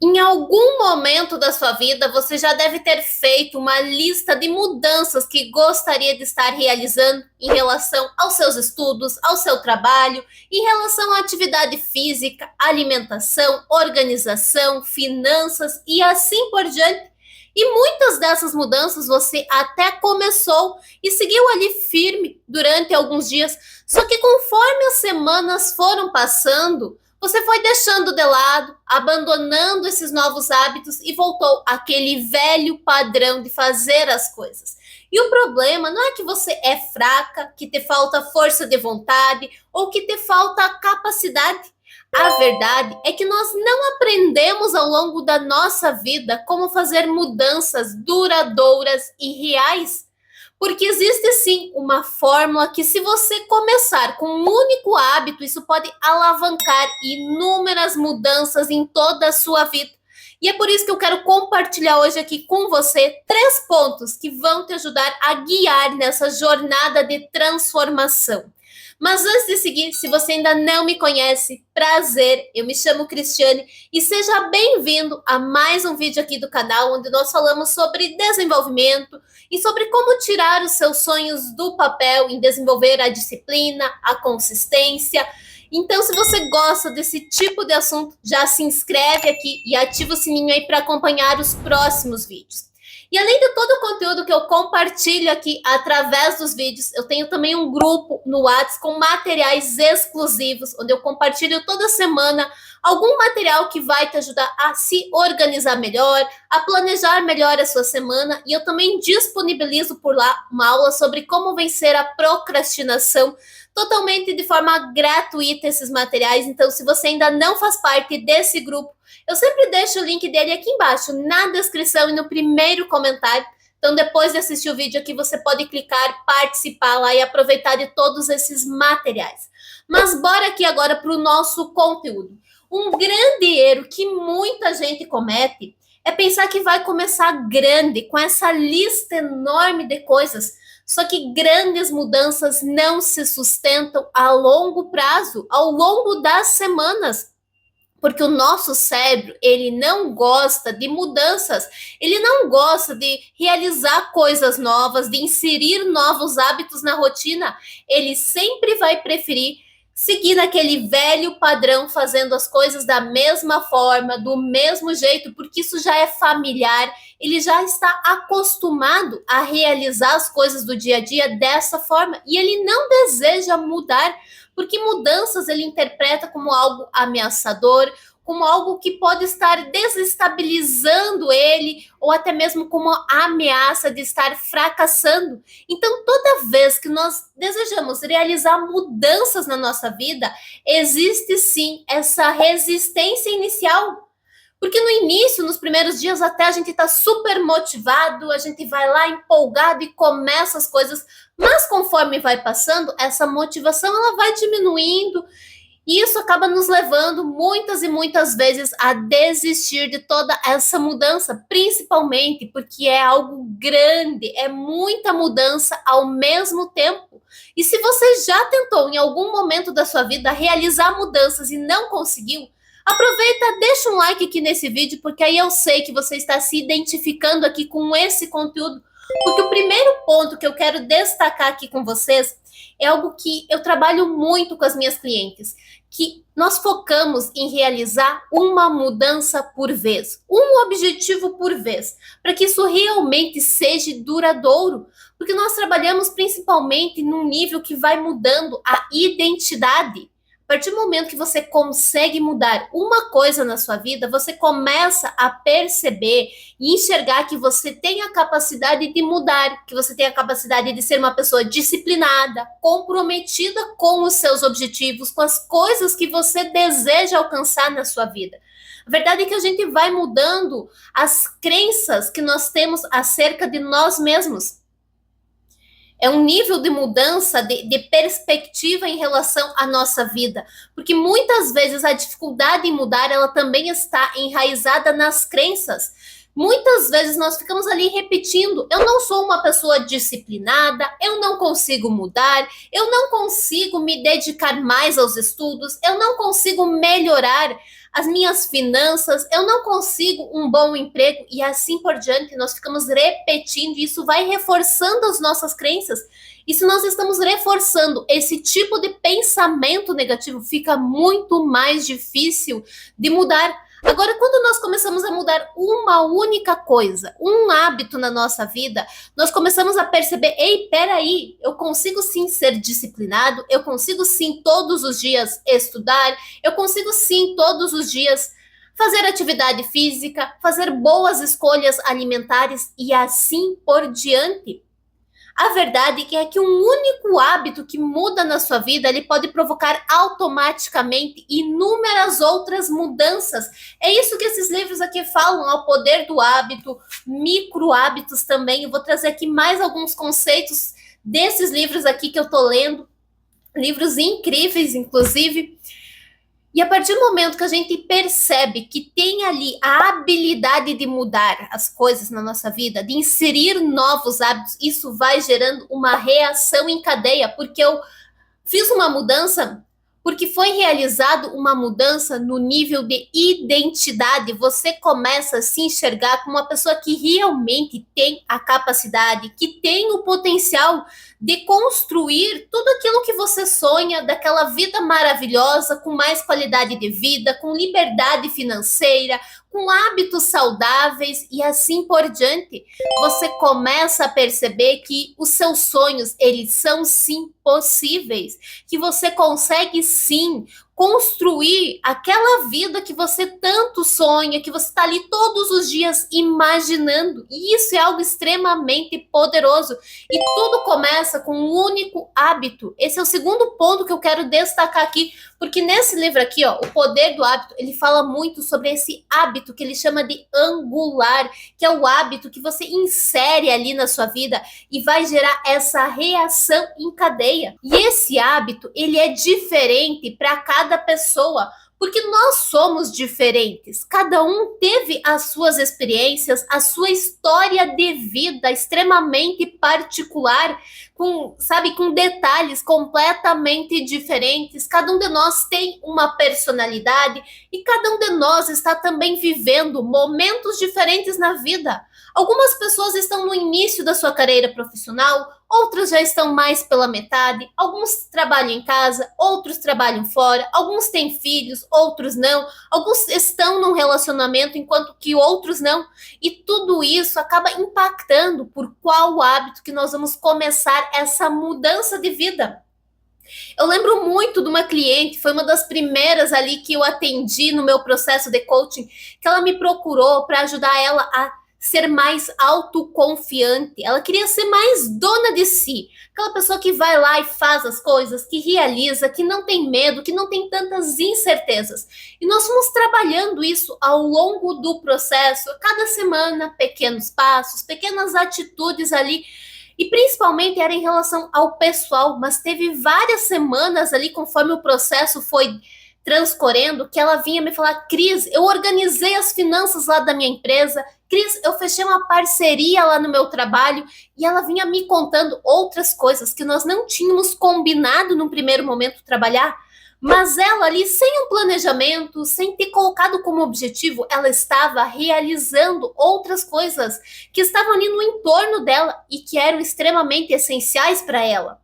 Em algum momento da sua vida, você já deve ter feito uma lista de mudanças que gostaria de estar realizando em relação aos seus estudos, ao seu trabalho, em relação à atividade física, alimentação, organização, finanças e assim por diante. E muitas dessas mudanças você até começou e seguiu ali firme durante alguns dias. Só que conforme as semanas foram passando, você foi deixando de lado, abandonando esses novos hábitos e voltou àquele velho padrão de fazer as coisas. E o problema não é que você é fraca, que te falta força de vontade ou que te falta capacidade. A verdade é que nós não aprendemos ao longo da nossa vida como fazer mudanças duradouras e reais. Porque existe sim uma fórmula que, se você começar com um único hábito, isso pode alavancar inúmeras mudanças em toda a sua vida. E é por isso que eu quero compartilhar hoje aqui com você 3 pontos que vão te ajudar a guiar nessa jornada de transformação. Mas antes de seguir, se você ainda não me conhece, prazer, eu me chamo Cristiane e seja bem-vindo a mais um vídeo aqui do canal, onde nós falamos sobre desenvolvimento e sobre como tirar os seus sonhos do papel em desenvolver a disciplina, a consistência. Então, se você gosta desse tipo de assunto, já se inscreve aqui e ativa o sininho aí para acompanhar os próximos vídeos. E além de todo o conteúdo que eu compartilho aqui através dos vídeos, eu tenho também um grupo no WhatsApp com materiais exclusivos, onde eu compartilho toda semana algum material que vai te ajudar a se organizar melhor, a planejar melhor a sua semana. E eu também disponibilizo por lá uma aula sobre como vencer a procrastinação, totalmente de forma gratuita, esses materiais. Então, se você ainda não faz parte desse grupo, eu sempre deixo o link dele aqui embaixo, na descrição e no primeiro comentário. Então, depois de assistir o vídeo aqui, você pode clicar, participar lá e aproveitar de todos esses materiais. Mas bora aqui agora para o nosso conteúdo. Um grande erro que muita gente comete é pensar que vai começar grande, com essa lista enorme de coisas. Só que grandes mudanças não se sustentam a longo prazo, ao longo das semanas. Porque o nosso cérebro, ele não gosta de mudanças, ele não gosta de realizar coisas novas, de inserir novos hábitos na rotina. Ele sempre vai preferir seguir naquele velho padrão, fazendo as coisas da mesma forma, do mesmo jeito, porque isso já é familiar, ele já está acostumado a realizar as coisas do dia a dia dessa forma, e ele não deseja mudar, porque mudanças ele interpreta como algo ameaçador, como algo que pode estar desestabilizando ele, ou até mesmo como a ameaça de estar fracassando. Então, toda vez que nós desejamos realizar mudanças na nossa vida, existe sim essa resistência inicial. Porque no início, nos primeiros dias, até a gente está super motivado, a gente vai lá empolgado e começa as coisas, mas conforme vai passando, essa motivação ela vai diminuindo, e isso acaba nos levando muitas e muitas vezes a desistir de toda essa mudança, principalmente porque é algo grande, é muita mudança ao mesmo tempo. E se você já tentou em algum momento da sua vida realizar mudanças e não conseguiu, aproveita, deixa um like aqui nesse vídeo, porque aí eu sei que você está se identificando aqui com esse conteúdo. Porque o primeiro ponto que eu quero destacar aqui com vocês é algo que eu trabalho muito com as minhas clientes, que nós focamos em realizar uma mudança por vez, um objetivo por vez, para que isso realmente seja duradouro, porque nós trabalhamos principalmente num nível que vai mudando a identidade. A partir do momento que você consegue mudar uma coisa na sua vida, você começa a perceber e enxergar que você tem a capacidade de mudar, que você tem a capacidade de ser uma pessoa disciplinada, comprometida com os seus objetivos, com as coisas que você deseja alcançar na sua vida. A verdade é que a gente vai mudando as crenças que nós temos acerca de nós mesmos. É um nível de mudança de perspectiva em relação à nossa vida, porque muitas vezes a dificuldade em mudar, ela também está enraizada nas crenças. Muitas vezes nós ficamos ali repetindo: eu não sou uma pessoa disciplinada, eu não consigo mudar, eu não consigo me dedicar mais aos estudos, eu não consigo melhorar as minhas finanças, eu não consigo um bom emprego e assim por diante. Nós ficamos repetindo, e isso vai reforçando as nossas crenças. E se nós estamos reforçando esse tipo de pensamento negativo, fica muito mais difícil de mudar. Agora, quando nós começamos a mudar uma única coisa, um hábito na nossa vida, nós começamos a perceber, ei, peraí, eu consigo sim ser disciplinado, eu consigo sim todos os dias estudar, eu consigo sim todos os dias fazer atividade física, fazer boas escolhas alimentares e assim por diante. A verdade é que um único hábito que muda na sua vida, ele pode provocar automaticamente inúmeras outras mudanças. É isso que esses livros aqui falam, ao poder do hábito, micro hábitos também. Eu vou trazer aqui mais alguns conceitos desses livros aqui que eu tô lendo, livros incríveis, inclusive. E a partir do momento que a gente percebe que tem ali a habilidade de mudar as coisas na nossa vida, de inserir novos hábitos, isso vai gerando uma reação em cadeia, porque eu fiz uma mudança, porque foi realizado uma mudança no nível de identidade. Você começa a se enxergar como uma pessoa que realmente tem a capacidade, que tem o potencial de construir tudo aquilo que você sonha, daquela vida maravilhosa, com mais qualidade de vida, com liberdade financeira, com hábitos saudáveis e assim por diante. Você começa a perceber que os seus sonhos, eles são sim possíveis, que você consegue sim construir aquela vida que você tanto sonha, que você está ali todos os dias imaginando. E isso é algo extremamente poderoso. E tudo começa com um único hábito. Esse é o segundo ponto que eu quero destacar aqui, porque nesse livro aqui, ó, O Poder do Hábito, ele fala muito sobre esse hábito que ele chama de angular, que é o hábito que você insere ali na sua vida e vai gerar essa reação em cadeia. E esse hábito, ele é diferente para cada pessoa, porque nós somos diferentes. Cada um teve as suas experiências, a sua história de vida extremamente particular, com detalhes completamente diferentes. Cada um de nós tem uma personalidade e cada um de nós está também vivendo momentos diferentes na vida. Algumas pessoas estão no início da sua carreira profissional, outras já estão mais pela metade, alguns trabalham em casa, outros trabalham fora, alguns têm filhos, outros não, alguns estão num relacionamento enquanto que outros não, e tudo isso acaba impactando por qual hábito que nós vamos começar essa mudança de vida. Eu lembro muito de uma cliente, foi uma das primeiras ali que eu atendi no meu processo de coaching, que ela me procurou para ajudar ela a ser mais autoconfiante. Ela queria ser mais dona de si. Aquela pessoa que vai lá e faz as coisas, que realiza, que não tem medo, que não tem tantas incertezas. E nós fomos trabalhando isso ao longo do processo, cada semana, pequenos passos, pequenas atitudes ali. E principalmente era em relação ao pessoal, mas teve várias semanas ali, conforme o processo foi transcorrendo, que ela vinha me falar: Cris, eu organizei as finanças lá da minha empresa, Cris, eu fechei uma parceria lá no meu trabalho, e ela vinha me contando outras coisas que nós não tínhamos combinado no primeiro momento trabalhar, mas ela ali, sem um planejamento, sem ter colocado como objetivo, ela estava realizando outras coisas que estavam ali no entorno dela e que eram extremamente essenciais para ela.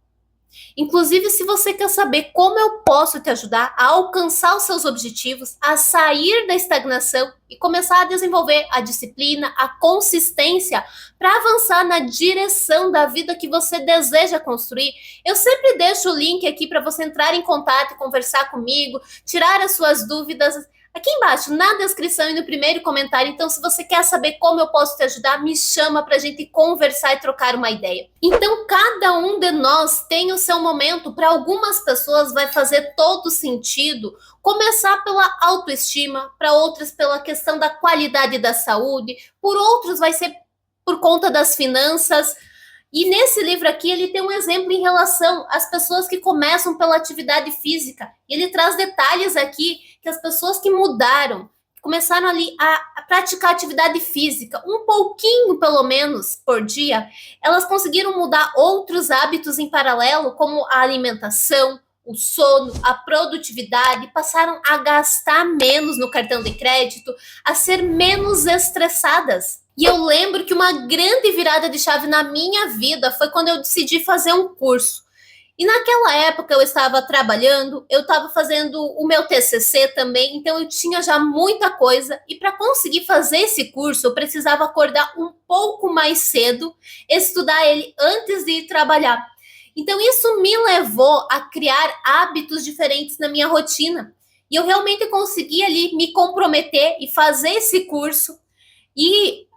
Inclusive, se você quer saber como eu posso te ajudar a alcançar os seus objetivos, a sair da estagnação e começar a desenvolver a disciplina, a consistência para avançar na direção da vida que você deseja construir, eu sempre deixo o link aqui para você entrar em contato e conversar comigo, tirar as suas dúvidas aqui embaixo, na descrição e no primeiro comentário. Então, se você quer saber como eu posso te ajudar, me chama para a gente conversar e trocar uma ideia. Então, cada um de nós tem o seu momento. Para algumas pessoas vai fazer todo sentido começar pela autoestima, para outras pela questão da qualidade da saúde, por outros vai ser por conta das finanças. E nesse livro aqui, ele tem um exemplo em relação às pessoas que começam pela atividade física. Ele traz detalhes aqui que as pessoas que mudaram, começaram ali a praticar atividade física, um pouquinho pelo menos por dia, elas conseguiram mudar outros hábitos em paralelo, como a alimentação, o sono, a produtividade, passaram a gastar menos no cartão de crédito, a ser menos estressadas. E eu lembro que uma grande virada de chave na minha vida foi quando eu decidi fazer um curso. E naquela época eu estava trabalhando, eu estava fazendo o meu TCC também, então eu tinha já muita coisa. E para conseguir fazer esse curso, eu precisava acordar um pouco mais cedo, estudar ele antes de ir trabalhar. Então isso me levou a criar hábitos diferentes na minha rotina. E eu realmente consegui ali me comprometer e fazer esse curso. E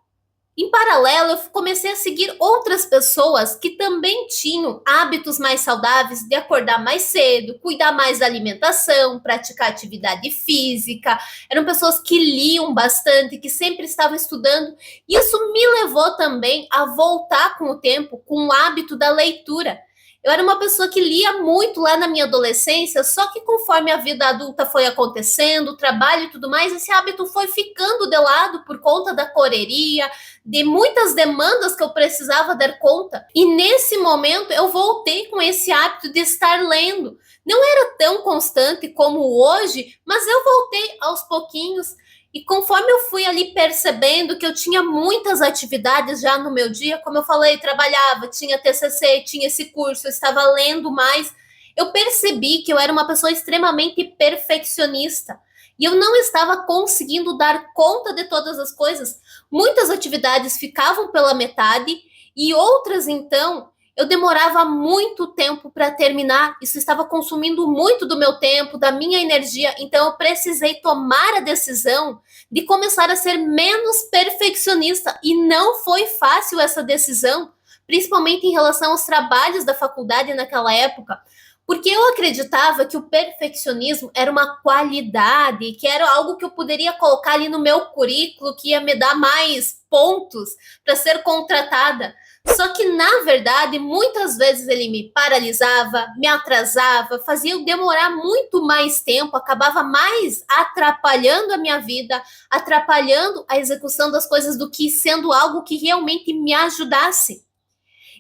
em paralelo, eu comecei a seguir outras pessoas que também tinham hábitos mais saudáveis de acordar mais cedo, cuidar mais da alimentação, praticar atividade física. Eram pessoas que liam bastante, que sempre estavam estudando. Isso me levou também a voltar com o tempo com o hábito da leitura. Eu era uma pessoa que lia muito lá na minha adolescência, só que conforme a vida adulta foi acontecendo, o trabalho e tudo mais, esse hábito foi ficando de lado por conta da correria, de muitas demandas que eu precisava dar conta. E nesse momento eu voltei com esse hábito de estar lendo. Não era tão constante como hoje, mas eu voltei aos pouquinhos. E conforme eu fui ali percebendo que eu tinha muitas atividades já no meu dia, como eu falei, trabalhava, tinha TCC, tinha esse curso, eu estava lendo mais, eu percebi que eu era uma pessoa extremamente perfeccionista. E eu não estava conseguindo dar conta de todas as coisas. Muitas atividades ficavam pela metade e outras, então, eu demorava muito tempo para terminar. Isso estava consumindo muito do meu tempo, da minha energia. Então, eu precisei tomar a decisão de começar a ser menos perfeccionista. E não foi fácil essa decisão, principalmente em relação aos trabalhos da faculdade naquela época. Porque eu acreditava que o perfeccionismo era uma qualidade, que era algo que eu poderia colocar ali no meu currículo, que ia me dar mais pontos para ser contratada. Só que, na verdade, muitas vezes ele me paralisava, me atrasava, fazia eu demorar muito mais tempo, acabava mais atrapalhando a minha vida, atrapalhando a execução das coisas do que sendo algo que realmente me ajudasse.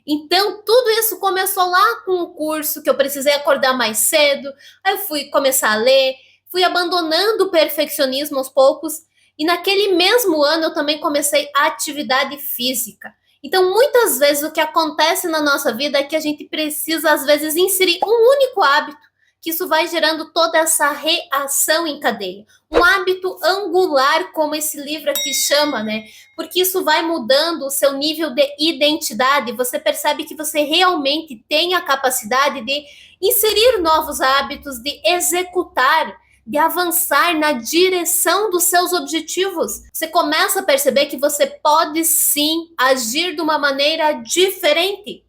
Então, tudo isso começou lá com o curso, que eu precisei acordar mais cedo, aí eu fui começar a ler, fui abandonando o perfeccionismo aos poucos, e naquele mesmo ano eu também comecei a atividade física. Então, muitas vezes o que acontece na nossa vida é que a gente precisa, às vezes, inserir um único hábito, que isso vai gerando toda essa reação em cadeia. Um hábito angular, como esse livro aqui chama, né? Porque isso vai mudando o seu nível de identidade. Você percebe que você realmente tem a capacidade de inserir novos hábitos, de executar, de avançar na direção dos seus objetivos. Você começa a perceber que você pode sim agir de uma maneira diferente.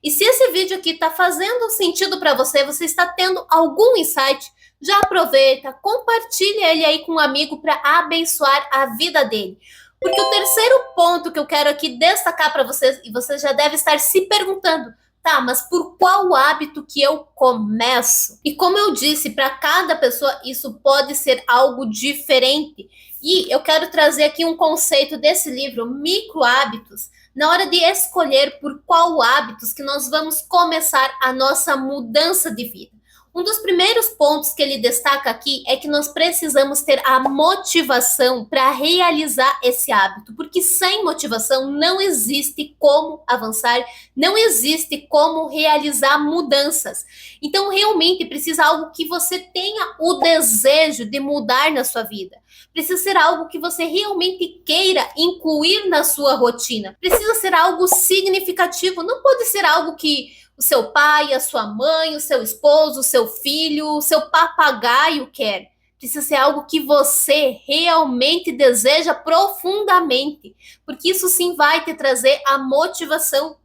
E se esse vídeo aqui está fazendo sentido para você, você está tendo algum insight, já aproveita, compartilha ele aí com um amigo para abençoar a vida dele. Porque o terceiro ponto que eu quero aqui destacar para vocês, e você já deve estar se perguntando, tá, mas por qual hábito que eu começo? E como eu disse, para cada pessoa isso pode ser algo diferente. E eu quero trazer aqui um conceito desse livro, Micro Hábitos, na hora de escolher por qual hábitos que nós vamos começar a nossa mudança de vida. Um dos primeiros pontos que ele destaca aqui é que nós precisamos ter a motivação para realizar esse hábito, porque sem motivação não existe como avançar, não existe como realizar mudanças. Então, realmente precisa algo que você tenha o desejo de mudar na sua vida. Precisa ser algo que você realmente queira incluir na sua rotina. Precisa ser algo significativo, não pode ser algo que o seu pai, a sua mãe, o seu esposo, o seu filho, o seu papagaio quer. Precisa ser algo que você realmente deseja profundamente, porque isso sim vai te trazer a motivação.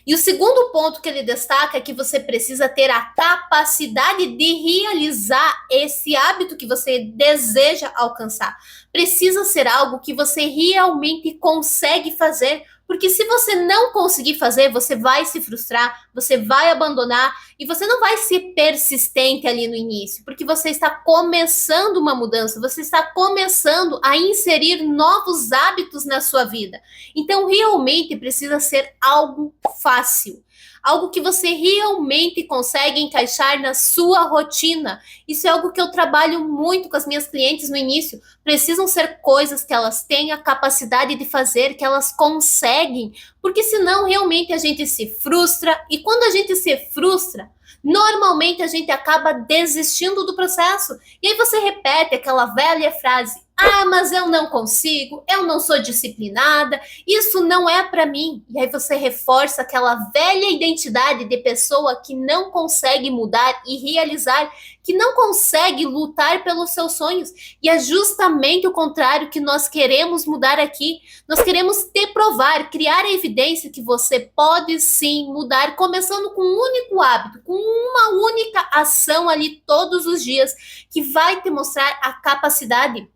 E o segundo ponto que ele destaca é que você precisa ter a capacidade de realizar esse hábito que você deseja alcançar. Precisa ser algo que você realmente consegue fazer, porque se você não conseguir fazer, você vai se frustrar, você vai abandonar e você não vai ser persistente ali no início, porque você está começando uma mudança, você está começando a inserir novos hábitos na sua vida. Então, realmente precisa ser algo fácil, algo que você realmente consegue encaixar na sua rotina. Isso é algo que eu trabalho muito com as minhas clientes no início. Precisam ser coisas que elas têm a capacidade de fazer, que elas conseguem, porque senão realmente a gente se frustra, e quando a gente se frustra, normalmente a gente acaba desistindo do processo. E aí você repete aquela velha frase: ah, mas eu não consigo, eu não sou disciplinada, isso não é para mim. E aí você reforça aquela velha identidade de pessoa que não consegue mudar e realizar, que não consegue lutar pelos seus sonhos. E é justamente o contrário que nós queremos mudar aqui. Nós queremos te provar, criar a evidência que você pode sim mudar, começando com um único hábito, com uma única ação ali todos os dias, que vai te mostrar a capacidade.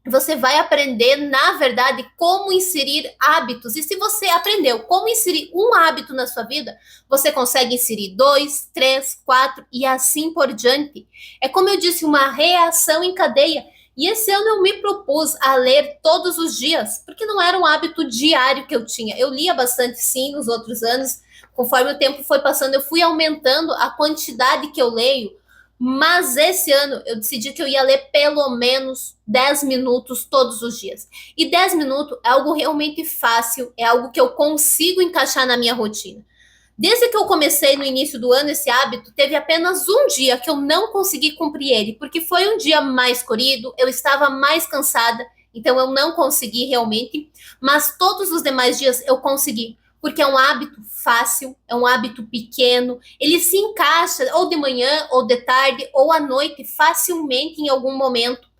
Você vai aprender, na verdade, como inserir hábitos. E se você aprendeu como inserir um hábito na sua vida, você consegue inserir 2, 3, 4 e assim por diante. É como eu disse, uma reação em cadeia. E esse ano eu me propus a ler todos os dias, porque não era um hábito diário que eu tinha. Eu lia bastante, sim, nos outros anos. Conforme o tempo foi passando, eu fui aumentando a quantidade que eu leio. Mas esse ano eu decidi que eu ia ler pelo menos 10 minutos todos os dias. E 10 minutos é algo realmente fácil, é algo que eu consigo encaixar na minha rotina. Desde que eu comecei no início do ano esse hábito, teve apenas um dia que eu não consegui cumprir ele, porque foi um dia mais corrido, eu estava mais cansada, então eu não consegui realmente, mas todos os demais dias eu consegui, porque é um hábito fácil, é um hábito pequeno, ele se encaixa ou de manhã, ou de tarde, ou à noite, facilmente em algum momento.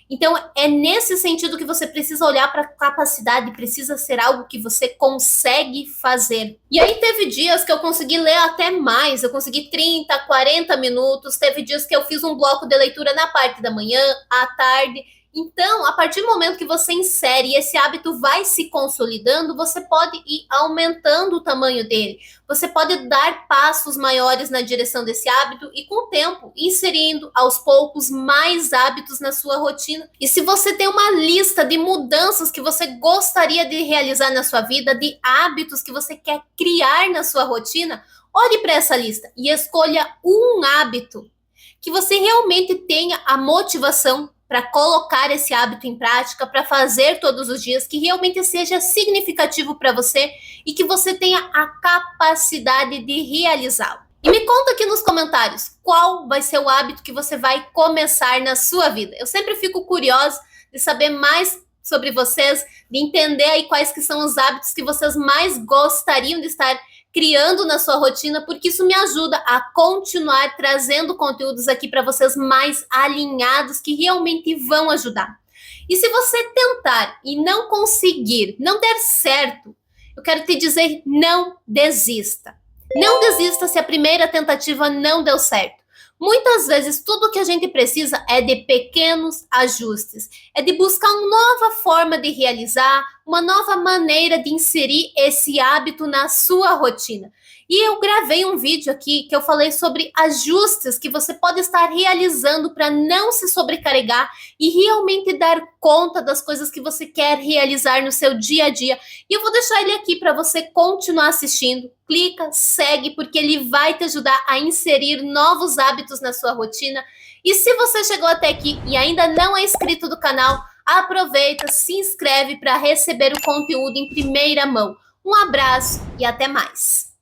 Então, é nesse sentido que você precisa olhar para a capacidade, precisa ser algo que você consegue fazer. E aí teve dias que eu consegui ler até mais, eu consegui 30, 40 minutos, teve dias que eu fiz um bloco de leitura na parte da manhã, à tarde. Então, a partir do momento que você insere e esse hábito vai se consolidando, você pode ir aumentando o tamanho dele. Você pode dar passos maiores na direção desse hábito e, com o tempo, inserindo aos poucos mais hábitos na sua rotina. E se você tem uma lista de mudanças que você gostaria de realizar na sua vida, de hábitos que você quer criar na sua rotina, olhe para essa lista e escolha um hábito que você realmente tenha a motivação para colocar esse hábito em prática, para fazer todos os dias, que realmente seja significativo para você e que você tenha a capacidade de realizá-lo. E me conta aqui nos comentários qual vai ser o hábito que você vai começar na sua vida. Eu sempre fico curiosa de saber mais sobre vocês, de entender aí quais que são os hábitos que vocês mais gostariam de estar criando na sua rotina, porque isso me ajuda a continuar trazendo conteúdos aqui para vocês mais alinhados, que realmente vão ajudar. E se você tentar e não conseguir, não der certo, eu quero te dizer, não desista. Não desista se a primeira tentativa não deu certo. Muitas vezes, tudo que a gente precisa é de pequenos ajustes, é de buscar uma nova forma de realizar, uma nova maneira de inserir esse hábito na sua rotina. E eu gravei um vídeo aqui que eu falei sobre ajustes que você pode estar realizando para não se sobrecarregar e realmente dar conta das coisas que você quer realizar no seu dia a dia. E eu vou deixar ele aqui para você continuar assistindo. Clica, segue, porque ele vai te ajudar a inserir novos hábitos na sua rotina. E se você chegou até aqui e ainda não é inscrito do canal, aproveita, se inscreve para receber o conteúdo em primeira mão. Um abraço e até mais!